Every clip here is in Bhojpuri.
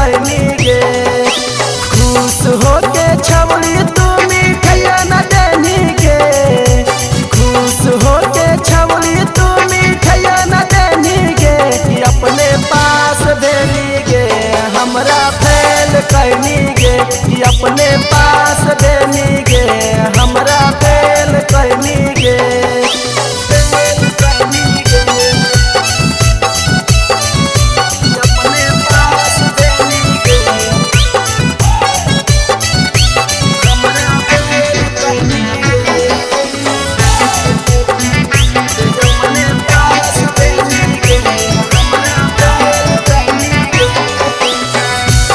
कैनी गे। खुश होके छवड़ी तू मिठाइया न देनी गे। खुश होके छवड़ी तू मिठाइया न देनी गे। अपने पास देनी गे हमरा फेल कैनी गे। अपने पास देनी गे हमरा फेल कैनी गे।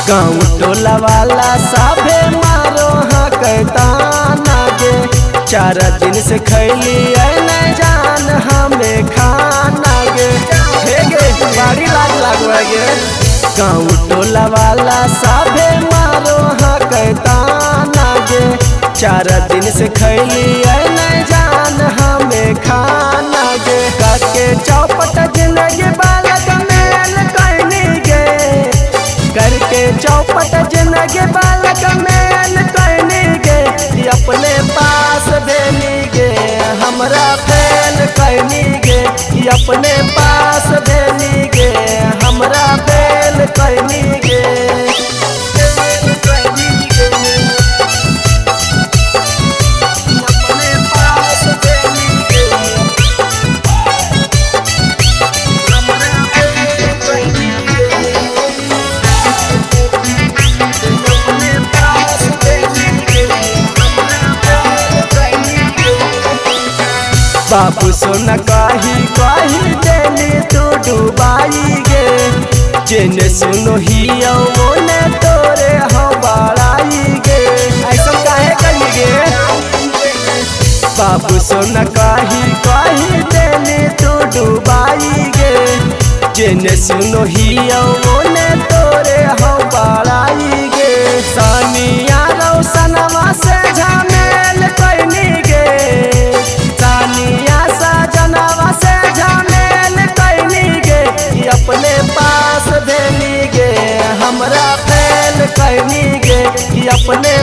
गाँव टोला वाला साभे मारो हाँ कहताना गे। 4 दिन से खैली न जान हमें खाना गे। हे गे बाड़ी लाग गे। गाँव टोला वाला साभे मारो हाँ कहताना गे। 4 दिन से खैली न जान हमें खाना गे। काके चौपट जिंदगी बालक मेल कैनी गे। करके चौपट जिंदगी बालक मेल कैनी गे। अपने पास देनी गे हमरा फेल कैनी गे। अपने पास देनी गे हमरा फेल कैनी गे। अपने पास देनी गे हमरा फेल कैनी गे। बाबू सोना कही देली तू डुबाई गे। जेने सुनो हियो मोने तोरे हम बड़ाई गे। ऐसा काहे करी गे। बाबू सोना कही देली तू डुबाई गे। जेने सुनो हियो मोने तोरे हम बड़ाई गे। सानिया रौशनवा से झमेल कैनी गे। सानिया सजनवा से झमेल कैनी गे। अपने पास देनी गे हमरा फेल कैनी गे। अपने